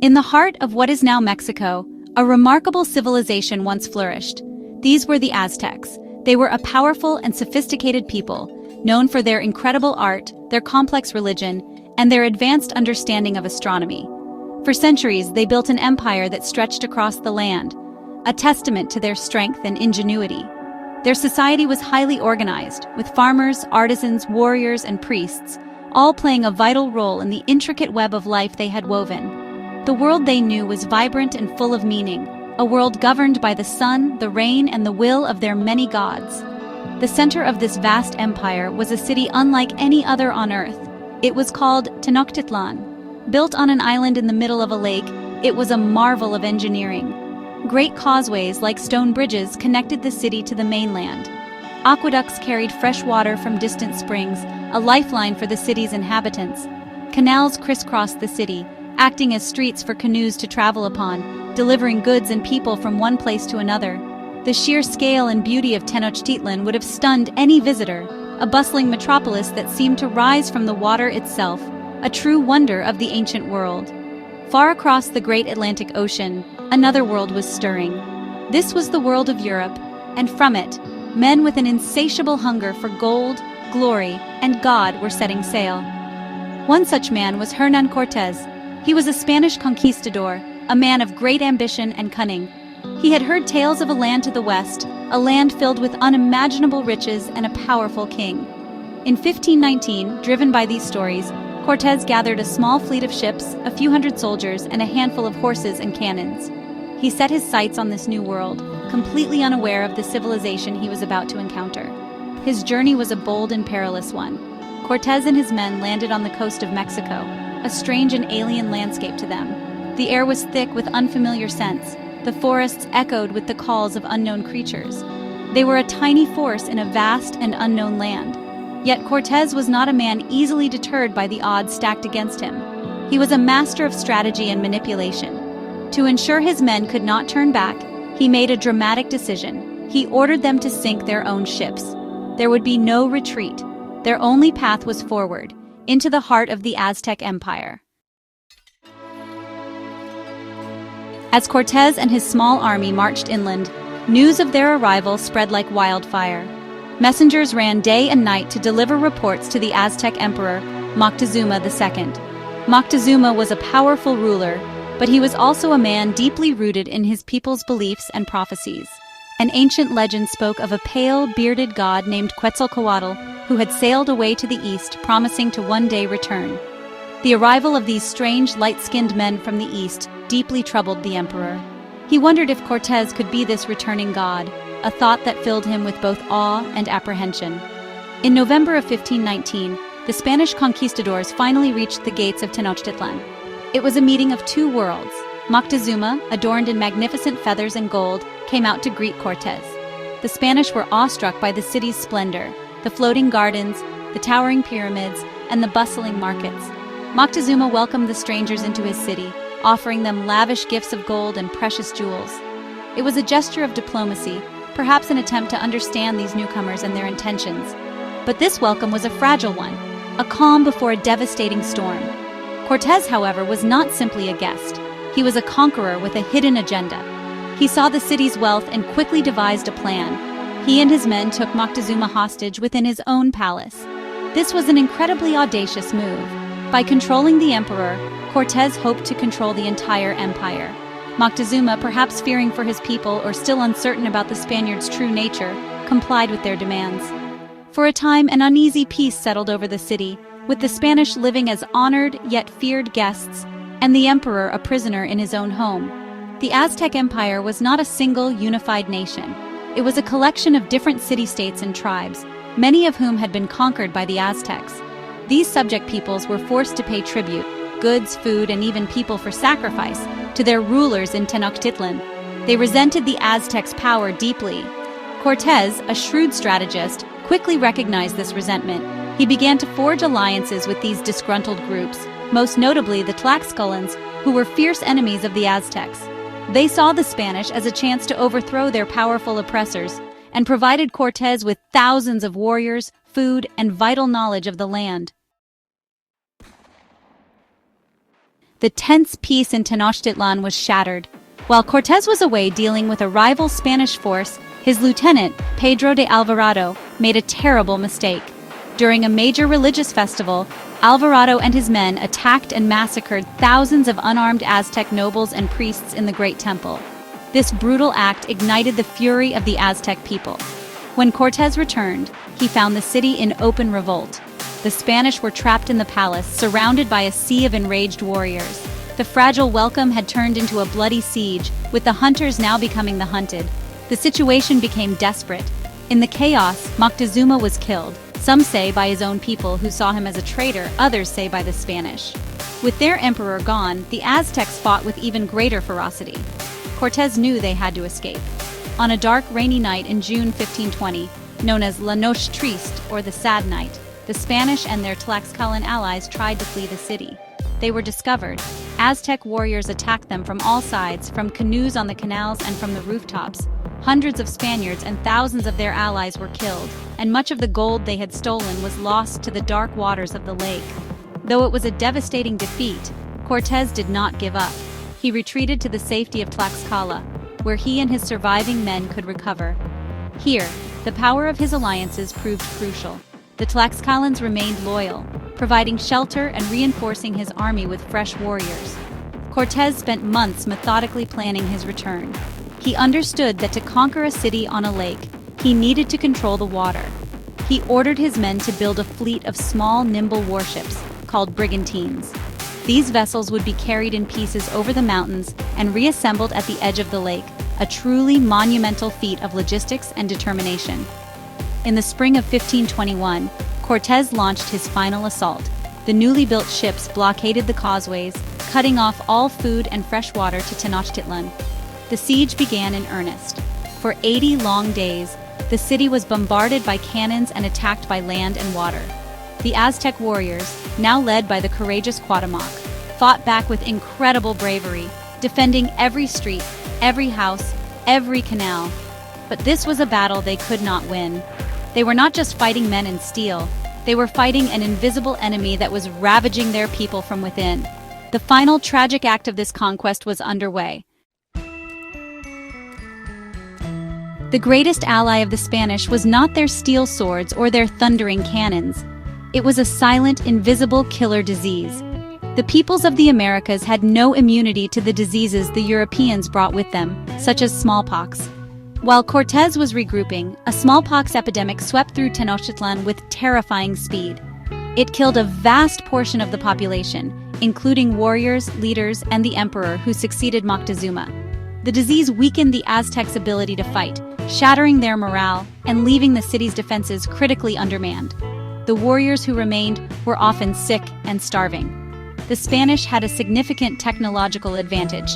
In the heart of what is now Mexico, a remarkable civilization once flourished. These were the Aztecs. They were a powerful and sophisticated people, known for their incredible art, their complex religion, and their advanced understanding of astronomy. For centuries, they built an empire that stretched across the land, a testament to their strength and ingenuity. Their society was highly organized, with farmers, artisans, warriors, and priests, all playing a vital role in the intricate web of life they had woven. The world they knew was vibrant and full of meaning, a world governed by the sun, the rain, and the will of their many gods. The center of this vast empire was a city unlike any other on Earth. It was called Tenochtitlan. Built on an island in the middle of a lake, it was a marvel of engineering. Great causeways like stone bridges connected the city to the mainland. Aqueducts carried fresh water from distant springs, a lifeline for the city's inhabitants. Canals crisscrossed the city, acting as streets for canoes to travel upon, delivering goods and people from one place to another. The sheer scale and beauty of Tenochtitlan would have stunned any visitor, a bustling metropolis that seemed to rise from the water itself, a true wonder of the ancient world. Far across the great Atlantic Ocean, another world was stirring. This was the world of Europe, and from it, men with an insatiable hunger for gold, glory, and God were setting sail. One such man was Hernán Cortés. He was a Spanish conquistador, a man of great ambition and cunning. He had heard tales of a land to the west, a land filled with unimaginable riches and a powerful king. In 1519, driven by these stories, Cortés gathered a small fleet of ships, a few hundred soldiers, and a handful of horses and cannons. He set his sights on this new world, completely unaware of the civilization he was about to encounter. His journey was a bold and perilous one. Cortés and his men landed on the coast of Mexico, a strange and alien landscape to them. The air was thick with unfamiliar scents. The forests echoed with the calls of unknown creatures. They were a tiny force in a vast and unknown land. Yet Cortés was not a man easily deterred by the odds stacked against him. He was a master of strategy and manipulation. To ensure his men could not turn back, he made a dramatic decision. He ordered them to sink their own ships. There would be no retreat. Their only path was forward, into the heart of the Aztec Empire. As Cortés and his small army marched inland, news of their arrival spread like wildfire. Messengers ran day and night to deliver reports to the Aztec Emperor, Moctezuma II. Moctezuma was a powerful ruler, but he was also a man deeply rooted in his people's beliefs and prophecies. An ancient legend spoke of a pale, bearded god named Quetzalcoatl who had sailed away to the east, promising to one day return. The arrival of these strange, light-skinned men from the east deeply troubled the emperor. He wondered if Cortés could be this returning god, a thought that filled him with both awe and apprehension. In November of 1519, the Spanish conquistadors finally reached the gates of Tenochtitlan. It was a meeting of two worlds. Moctezuma, adorned in magnificent feathers and gold, came out to greet Cortés. The Spanish were awestruck by the city's splendor, the floating gardens, the towering pyramids, and the bustling markets. Moctezuma welcomed the strangers into his city, offering them lavish gifts of gold and precious jewels. It was a gesture of diplomacy, perhaps an attempt to understand these newcomers and their intentions. But this welcome was a fragile one, a calm before a devastating storm. Cortés, however, was not simply a guest. He was a conqueror with a hidden agenda. He saw the city's wealth and quickly devised a plan. He and his men took Moctezuma hostage within his own palace. This was an incredibly audacious move. By controlling the emperor, Cortés hoped to control the entire empire. Moctezuma, perhaps fearing for his people or still uncertain about the Spaniards' true nature, complied with their demands. For a time, an uneasy peace settled over the city, with the Spanish living as honored yet feared guests, and the emperor a prisoner in his own home. The Aztec Empire was not a single, unified nation. It was a collection of different city-states and tribes, many of whom had been conquered by the Aztecs. These subject peoples were forced to pay tribute, goods, food, and even people for sacrifice, to their rulers in Tenochtitlan. They resented the Aztecs' power deeply. Cortés, a shrewd strategist, quickly recognized this resentment. He began to forge alliances with these disgruntled groups, most notably the Tlaxcalans, who were fierce enemies of the Aztecs. They saw the Spanish as a chance to overthrow their powerful oppressors, and provided Cortés with thousands of warriors, food, and vital knowledge of the land. The tense peace in Tenochtitlan was shattered. While Cortés was away dealing with a rival Spanish force, his lieutenant, Pedro de Alvarado, made a terrible mistake. During a major religious festival, Alvarado and his men attacked and massacred thousands of unarmed Aztec nobles and priests in the Great Temple. This brutal act ignited the fury of the Aztec people. When Cortés returned, he found the city in open revolt. The Spanish were trapped in the palace, surrounded by a sea of enraged warriors. The fragile welcome had turned into a bloody siege, with the hunters now becoming the hunted. The situation became desperate. In the chaos, Moctezuma was killed. Some say by his own people who saw him as a traitor, others say by the Spanish. With their emperor gone, the Aztecs fought with even greater ferocity. Cortés knew they had to escape. On a dark, rainy night in June 1520, known as La Noche Triste, or the Sad Night, the Spanish and their Tlaxcalan allies tried to flee the city. They were discovered. Aztec warriors attacked them from all sides, from canoes on the canals and from the rooftops. Hundreds of Spaniards and thousands of their allies were killed, and much of the gold they had stolen was lost to the dark waters of the lake. Though it was a devastating defeat, Cortés did not give up. He retreated to the safety of Tlaxcala, where he and his surviving men could recover. Here, the power of his alliances proved crucial. The Tlaxcalans remained loyal, providing shelter and reinforcing his army with fresh warriors. Cortés spent months methodically planning his return. He understood that to conquer a city on a lake, he needed to control the water. He ordered his men to build a fleet of small, nimble warships, called brigantines. These vessels would be carried in pieces over the mountains and reassembled at the edge of the lake, a truly monumental feat of logistics and determination. In the spring of 1521, Cortés launched his final assault. The newly built ships blockaded the causeways, cutting off all food and fresh water to Tenochtitlan. The siege began in earnest. For 80 long days, the city was bombarded by cannons and attacked by land and water. The Aztec warriors, now led by the courageous Cuauhtémoc, fought back with incredible bravery, defending every street, every house, every canal. But this was a battle they could not win. They were not just fighting men in steel, they were fighting an invisible enemy that was ravaging their people from within. The final tragic act of this conquest was underway. The greatest ally of the Spanish was not their steel swords or their thundering cannons. It was a silent, invisible killer disease. The peoples of the Americas had no immunity to the diseases the Europeans brought with them, such as smallpox. While Cortés was regrouping, a smallpox epidemic swept through Tenochtitlan with terrifying speed. It killed a vast portion of the population, including warriors, leaders, and the emperor who succeeded Moctezuma. The disease weakened the Aztecs' ability to fight, shattering their morale and leaving the city's defenses critically undermanned. The warriors who remained were often sick and starving. The Spanish had a significant technological advantage.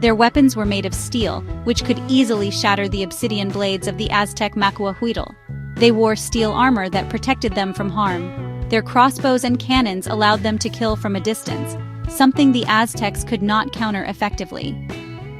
Their weapons were made of steel, which could easily shatter the obsidian blades of the Aztec Macuahuitl. They wore steel armor that protected them from harm. Their crossbows and cannons allowed them to kill from a distance, something the Aztecs could not counter effectively.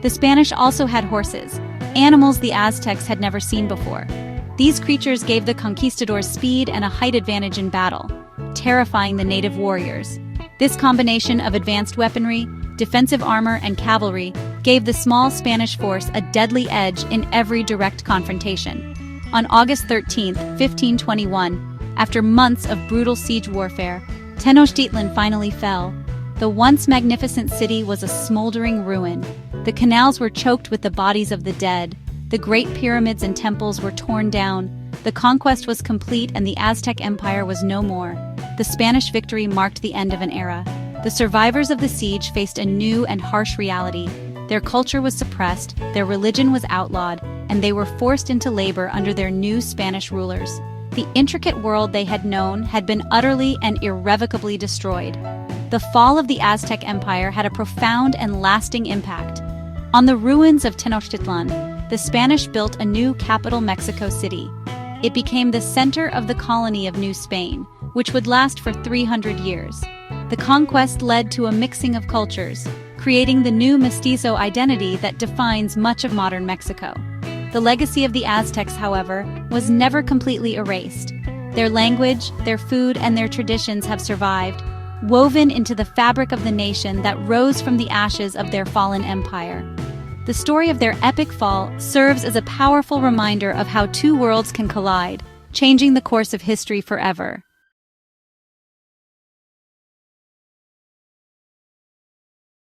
The Spanish also had horses, animals the Aztecs had never seen before. These creatures gave the conquistadors speed and a height advantage in battle, terrifying the native warriors. This combination of advanced weaponry, defensive armor, and cavalry gave the small Spanish force a deadly edge in every direct confrontation. On August 13, 1521, after months of brutal siege warfare, Tenochtitlan finally fell. The once magnificent city was a smoldering ruin. The canals were choked with the bodies of the dead. The great pyramids and temples were torn down. The conquest was complete and the Aztec Empire was no more. The Spanish victory marked the end of an era. The survivors of the siege faced a new and harsh reality. Their culture was suppressed, their religion was outlawed, and they were forced into labor under their new Spanish rulers. The intricate world they had known had been utterly and irrevocably destroyed. The fall of the Aztec Empire had a profound and lasting impact. On the ruins of Tenochtitlan, the Spanish built a new capital, Mexico City. It became the center of the colony of New Spain, which would last for 300 years. The conquest led to a mixing of cultures, creating the new mestizo identity that defines much of modern Mexico. The legacy of the Aztecs, however, was never completely erased. Their language, their food, and their traditions have survived. woven into the fabric of the nation that rose from the ashes of their fallen empire. The story of their epic fall serves as a powerful reminder of how two worlds can collide, changing the course of history forever.